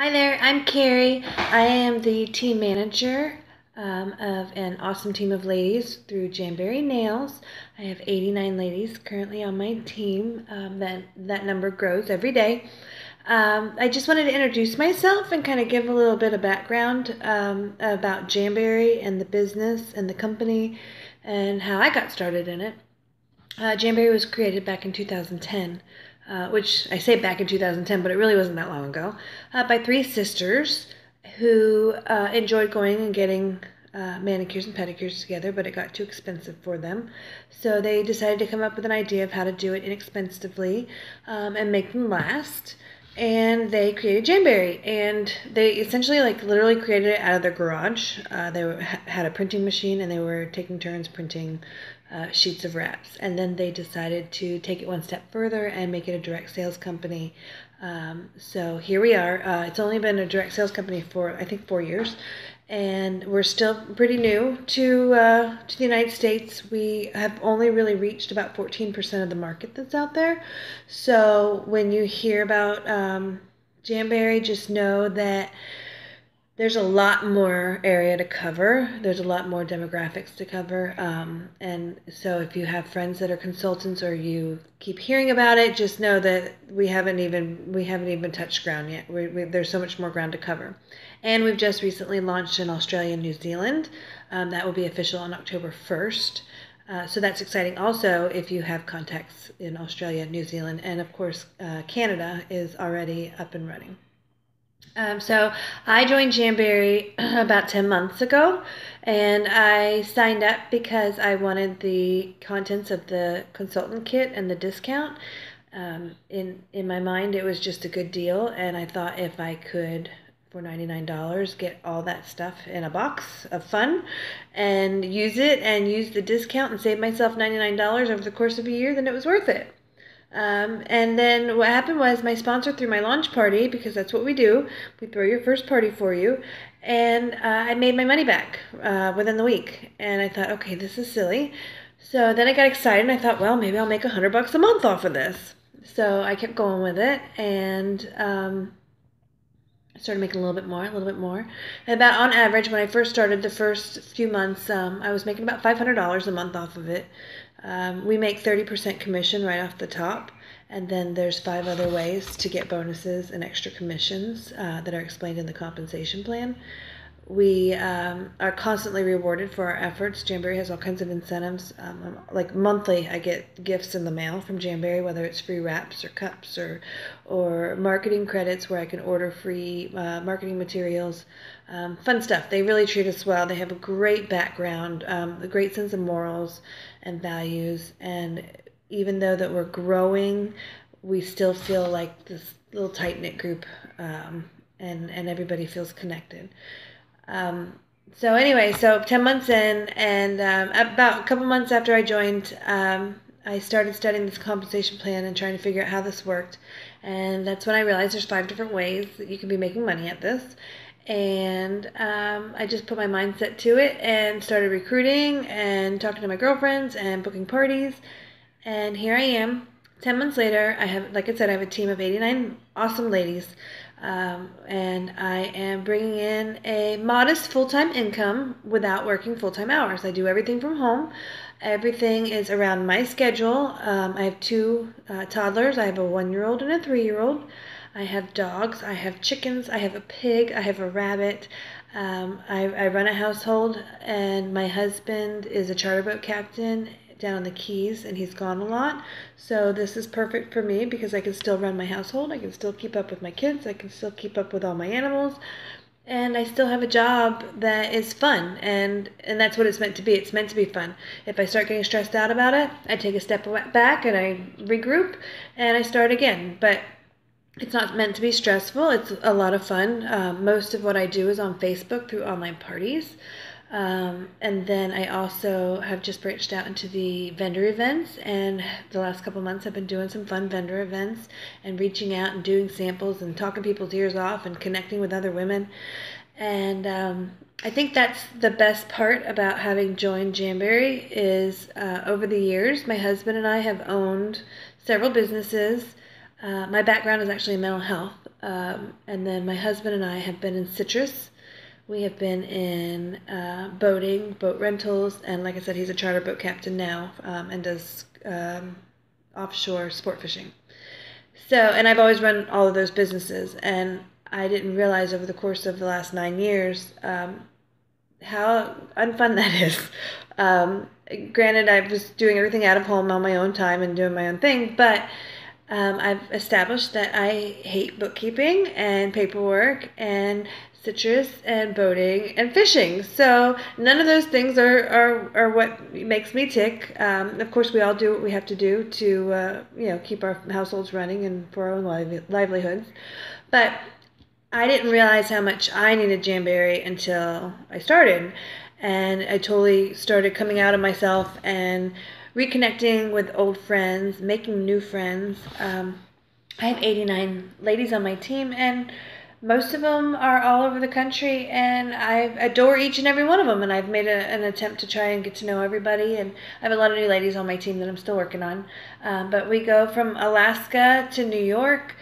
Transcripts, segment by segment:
Hi there, I'm Carrie. I am the team manager of an awesome team of ladies through Jamberry Nails. I have 89 ladies currently on my team. That number grows every day. I just wanted to introduce myself and kind of give a little bit of background about Jamberry and the business and the company and how I got started in it. Jamberry was created back in 2010, which I say back in 2010, but it really wasn't that long ago, by three sisters who enjoyed going and getting manicures and pedicures together, but it got too expensive for them. So they decided to come up with an idea of how to do it inexpensively and make them last. And they created Jamberry, and they essentially literally created it out of their garage. Had a printing machine, and they were taking turns printing sheets of wraps. And then they decided to take it one step further and make it a direct sales company. So here we are. It's only been a direct sales company for I think 4 years, and we're still pretty new to the United States. We have only really reached about 14% of the market that's out there. So when you hear about Jamberry, just know that there's a lot more area to cover. There's a lot more demographics to cover. And so if you have friends that are consultants or you keep hearing about it, just know that we haven't even touched ground yet. There's so much more ground to cover. And we've just recently launched in Australia and New Zealand. That will be official on October 1st. So that's exciting. Also, if you have contacts in Australia, New Zealand, and of course, Canada is already up and running. So I joined Jamberry about 10 months ago, and I signed up because I wanted the contents of the consultant kit and the discount. In my mind, it was just a good deal, and I thought if I could, for $99, get all that stuff in a box of fun and use it and use the discount and save myself $99 over the course of a year, then it was worth it. And then what happened was my sponsor threw my launch party, because that's what we do. We throw your first party for you. And I made my money back within the week. And I thought, okay, this is silly. So then I got excited and I thought, well, maybe I'll make $100 a month off of this. So I kept going with it, and I started making a little bit more, a little bit more. And about on average, when I first started, the first few months, I was making about $500 a month off of it. We make 30% commission right off the top, and then there's 5 other ways to get bonuses and extra commissions that are explained in the compensation plan. We are constantly rewarded for our efforts. Jamberry has all kinds of incentives. Like monthly, I get gifts in the mail from Jamberry, whether it's free wraps or cups or marketing credits where I can order free marketing materials. Fun stuff. They really treat us well. They have a great background, a great sense of morals and values. And even though that we're growing, we still feel like this little tight-knit group, and everybody feels connected. So anyway, so 10 months in, and about a couple months after I joined, I started studying this compensation plan and trying to figure out how this worked. And that's when I realized there's 5 different ways that you can be making money at this. And I just put my mindset to it and started recruiting and talking to my girlfriends and booking parties. And here I am, 10 months later. I have, like I said, I have a team of 89 awesome ladies. And I am bringing in a modest full-time income without working full-time hours. I do everything from home. Everything is around my schedule. I have 2 toddlers. I have a 1-year-old and a 3-year-old. I have dogs. I have chickens. I have a pig. I have a rabbit. I run a household, and my husband is a charter boat captain down in the Keys, and he's gone a lot. So this is perfect for me because I can still run my household. I can still keep up with my kids. I can still keep up with all my animals. And I still have a job that is fun, and that's what it's meant to be. It's meant to be fun. If I start getting stressed out about it, I take a step back and I regroup and I start again. But it's not meant to be stressful. It's a lot of fun. Most of what I do is on Facebook through online parties. And then I also have just branched out into the vendor events, and the last couple months I've been doing some fun vendor events and reaching out and doing samples and talking people's ears off and connecting with other women. And I think that's the best part about having joined Jamberry is over the years, my husband and I have owned several businesses. My background is actually in mental health, And then my husband and I have been in citrus. We have been in boating, boat rentals, and like I said, he's a charter boat captain now, and does offshore sport fishing. So, and I've always run all of those businesses, and I didn't realize over the course of the last 9 years how unfun that is. Granted, I was doing everything out of home on my own time and doing my own thing, but I've established that I hate bookkeeping and paperwork and citrus and boating and fishing. So none of those things are what makes me tick. Of course, we all do what we have to do to keep our households running and for our own livelihoods. But I didn't realize how much I needed Jamberry until I started. And I totally started coming out of myself and reconnecting with old friends, making new friends. I have 89 ladies on my team, and most of them are all over the country, and I adore each and every one of them, and I've made an attempt to try and get to know everybody, and I have a lot of new ladies on my team that I'm still working on. But we go from Alaska to New York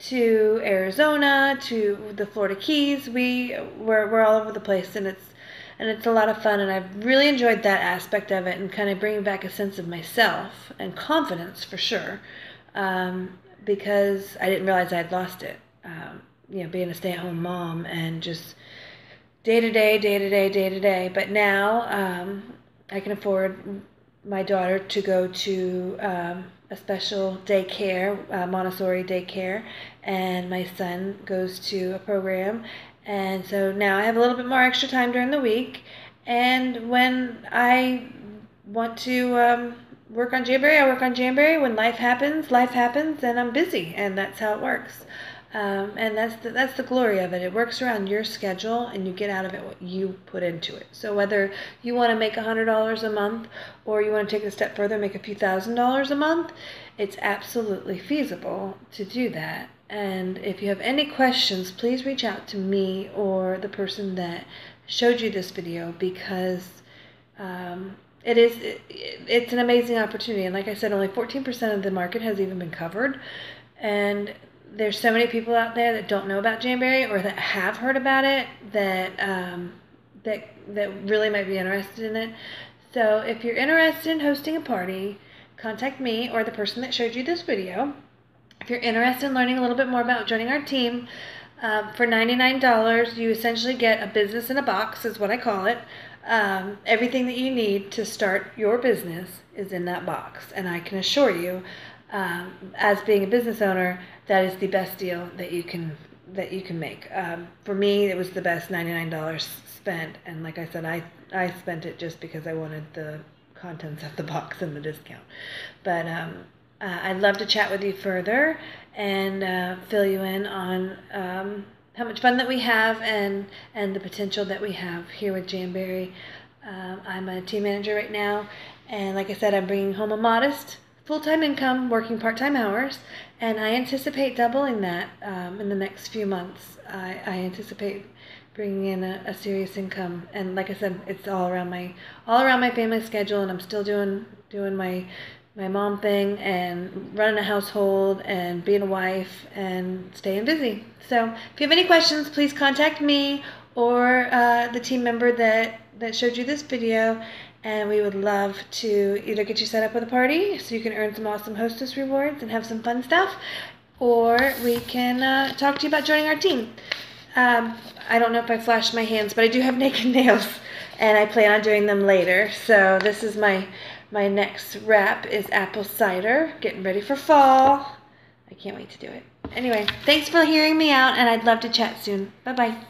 to Arizona to the Florida Keys. We're all over the place, and it's a lot of fun, and I've really enjoyed that aspect of it and kind of bringing back a sense of myself and confidence for sure, because I didn't realize I had lost it. Being a stay-at-home mom and just day to day. But now I can afford my daughter to go to a special daycare, Montessori daycare, and my son goes to a program. And so now I have a little bit more extra time during the week. And when I want to work on Jamberry, I work on Jamberry. When life happens, and I'm busy. And that's how it works. And that's the glory of it. It works around your schedule, and you get out of it what you put into it. So whether you want to make $100 a month, or you want to take it a step further, make a few $1,000s a month, it's absolutely feasible to do that. And if you have any questions, please reach out to me or the person that showed you this video, because it's an amazing opportunity. And like I said, only 14% of the market has even been covered, and there's so many people out there that don't know about Jamberry, or that have heard about it, that really might be interested in it. So if you're interested in hosting a party, contact me or the person that showed you this video. If you're interested in learning a little bit more about joining our team, for $99, you essentially get a business in a box, is what I call it. Everything that you need to start your business is in that box, and I can assure you, as being a business owner, that is the best deal that you can make. For me, it was the best $99 spent, and like I said, I spent it just because I wanted the contents of the box and the discount. But I'd love to chat with you further and fill you in on how much fun that we have and the potential that we have here with Jamberry. I'm a team manager right now, and like I said, I'm bringing home a modest full-time income, working part-time hours, and I anticipate doubling that in the next few months. I anticipate bringing in a serious income, and like I said, it's all around my family schedule, and I'm still doing my mom thing and running a household and being a wife and staying busy. So if you have any questions, please contact me or the team member that showed you this video, and we would love to either get you set up with a party so you can earn some awesome hostess rewards and have some fun stuff, or we can talk to you about joining our team. I don't know if I flashed my hands, but I do have naked nails, and I plan on doing them later. So this is my next wrap is apple cider, getting ready for fall. I can't wait to do it. Anyway, thanks for hearing me out, and I'd love to chat soon. Bye-bye.